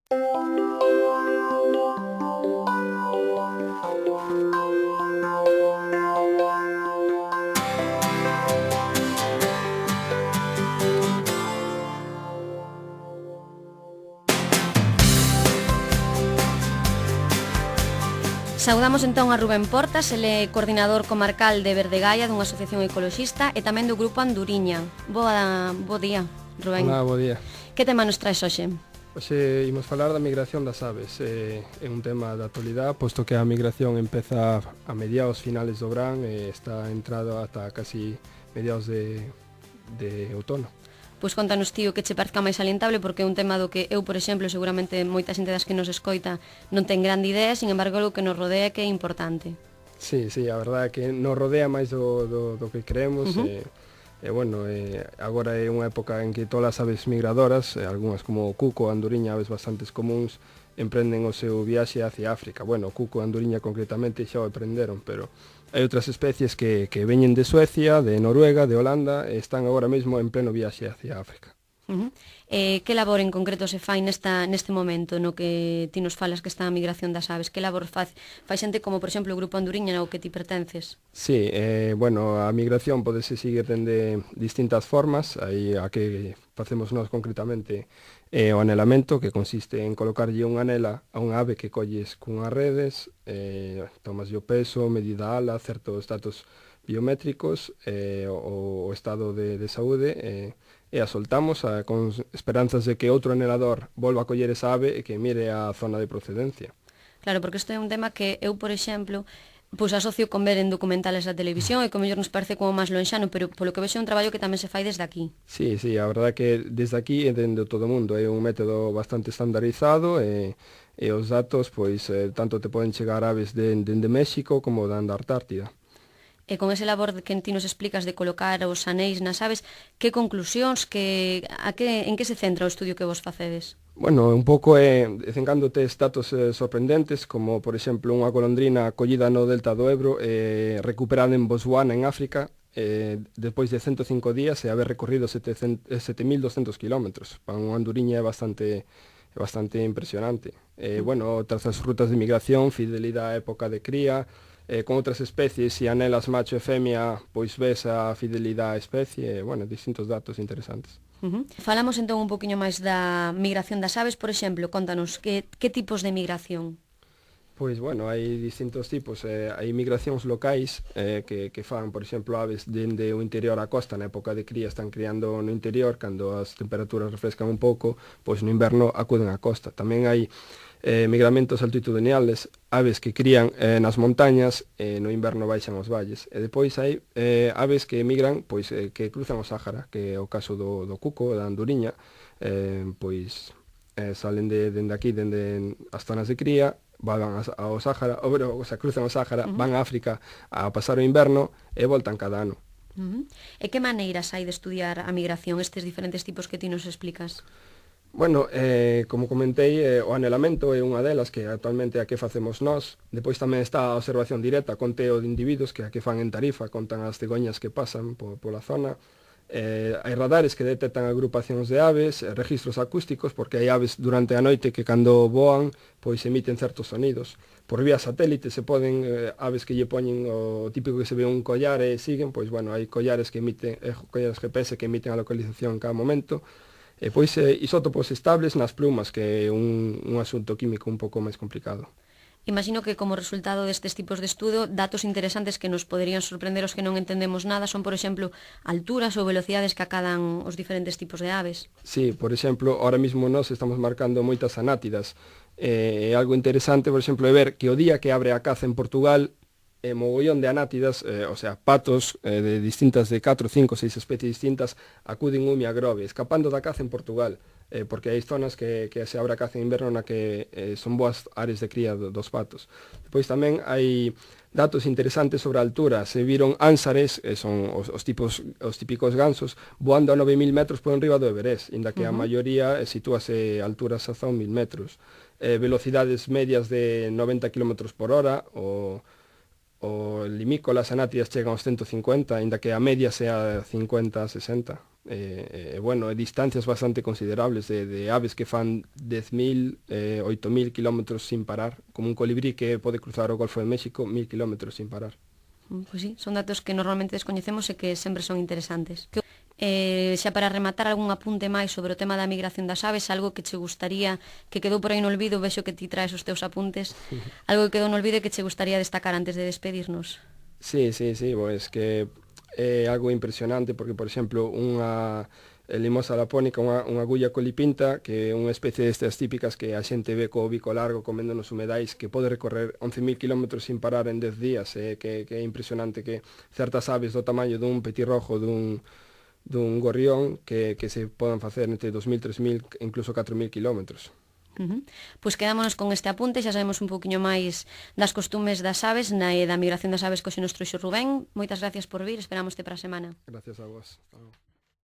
Saudamos entón a Rubén Portas, ele é coordinador comarcal de Verdegaia dunha asociación ecoloxista e tamén do grupo Anduriña. Bo día, Rubén. Hola, bo día. Que tema nos traes hoxe? Hoxe imos falar da migración das aves. É un tema da actualidade, posto que a migración empeza a mediados finales do verán e está entrado ata casi mediados de outono. Pois contanos, tío, que che parezca máis salientable, porque é un tema do que eu, por exemplo, seguramente moita xente das que nos escoita non ten grande idea, sin embargo, o que nos rodea que é importante. Sí, a verdade é que nos rodea máis do que creemos. Agora é unha época en que todas as aves migradoras, algunhas como o cuco, a anduriña, aves bastantes comuns, emprenden o seu viaxe hacia África. Bueno, o cuco e a anduriña concretamente xa o aprenderon, pero hai outras especies que veñen de Suecia, de Noruega, de Holanda, e están agora mesmo en pleno viaxe hacia África. Que labor en concreto se fai neste momento no que ti nos falas que está a migración das aves? Que labor fai xente como, por exemplo, o Grupo Anduriña ao que ti pertences? Sí, a migración podese seguir dende distintas formas. Aí a que facemos nós concretamente é o anelamento, que consiste en colocarlle unha anela a unha ave que colles cunhas redes, tomas o peso, medida ala, certos datos biométricos, o estado de saúde, e a soltamos con esperanzas de que outro anelador volva a coller esa ave e que mire a zona de procedencia. Claro, porque isto é un tema que eu, por exemplo, pois asocio con ver en documentales da televisión e que mellor nos parece como máis lonxano, pero polo que vexo é un traballo que tamén se fai desde aquí. Sí, a verdade é que desde aquí e dende todo o mundo é un método bastante estandarizado e os datos, pois, tanto te poden chegar aves dende México como da Antártida. E con ese labor que ti nos explicas de colocar os anéis nas aves, que conclusións, en que se centra o estudio que vos facedes? Bueno, un pouco de vez en cando tes datos sorprendentes, como, por exemplo, unha golondrina collida no delta do Ebro, recuperada en Botswana, en África, despois de 105 días e haber recorrido 7.200 kilómetros. Para unha anduriña é bastante impresionante. Outras rutas de migración, fidelidade á época de cría, con outras especies, se anelas macho e femia, pois ves a fidelidade á especie, distintos datos interesantes. Falamos entón un poquinho máis da migración das aves, por exemplo, contanos, que tipos de migración? Pois, hai distintos tipos. Hai migracións locais que fan, por exemplo, aves dende o interior á costa. Na época de cría están criando no interior, cando as temperaturas refrescan un pouco, pois no inverno acuden á costa. Tamén hai migramentos altitudinales, aves que crían nas montañas e no inverno baixan aos valles. E depois hai aves que migran, pois que cruzan o Sáhara, que é o caso do cuco, da anduriña, salen dende aquí, dende as zonas de cría, van ao Sáhara, cruzan o Sáhara, van a África a pasar o inverno e voltan cada ano. E que maneiras hai de estudiar a migración, estes diferentes tipos que ti nos explicas? Como comentei, o anelamento é unha delas, que actualmente é a que facemos nós. Depois tamén está a observación directa, conteo de individuos, que é a que fan en Tarifa, contan as cegoñas que pasan pola zona. Hai radares que detectan agrupacións de aves, registros acústicos, porque hai aves durante a noite que cando voan, pois emiten certos sonidos. Por vía satélite se poden, aves que lle poñen o típico que se ve un collar e siguen, pois hai collares que emiten, collares GPS que emiten a localización en cada momento. E pois isótopos estables nas plumas, que é un asunto químico un pouco máis complicado. Imagino que como resultado destes tipos de estudo, datos interesantes que nos poderían sorprender os que non entendemos nada son, por exemplo, alturas ou velocidades que acadan os diferentes tipos de aves. Sí, por exemplo, ahora mismo nós estamos marcando moitas anátidas. Algo interesante, por exemplo, é ver que o día que abre a caza en Portugal, mogollón de anátidas, patos de distintas, de 4, 5, 6 especies distintas, acuden a Grove, escapando da caza en Portugal, porque hai zonas que se abre a caza en inverno na que son boas áreas de cría dos patos. Depois tamén hai datos interesantes sobre a altura. Se viron ánsares, son os típicos gansos, voando a 9.000 metros por enriba do Everest, inda que a maioría sitúase a alturas ata 1.000 metros. Velocidades medias de 90 km por hora, o limícolas anátidas chegan aos 150, inda que a media sea 50, 60. bueno, distancias bastante considerables de aves que fan 10.000, 8.000 kilómetros sin parar, como un colibrí que pode cruzar o Golfo de México 1.000 kilómetros sin parar. Pois sí, son datos que normalmente descoñecemos e que sempre son interesantes. Xa para rematar, algún apunte máis sobre o tema da migración das aves, algo que che gustaría, que quedou por aí no olvido, vexo que ti traes os teus apuntes, algo que quedou no olvido e que che gustaría destacar antes de despedirnos. Sí, pues que é algo impresionante porque, por exemplo, unha limosa lapónica, unha agulla colipinta, que é unha especie destas típicas que a xente ve co bico largo comendo nos humedais, que pode recorrer 11.000 kilómetros sin parar en 10 días, que é impresionante que certas aves do tamaño dun petirrojo, dun gorrión, que se podan facer entre 2.000, 3.000, incluso 4.000 kilómetros. Pois quedámonos con este apunte, xa sabemos un poquinho máis das costumes das aves e da migración das aves que hoxe nos trouxo Rubén. Moitas gracias por vir, esperámoste para a semana. Gracias a vos.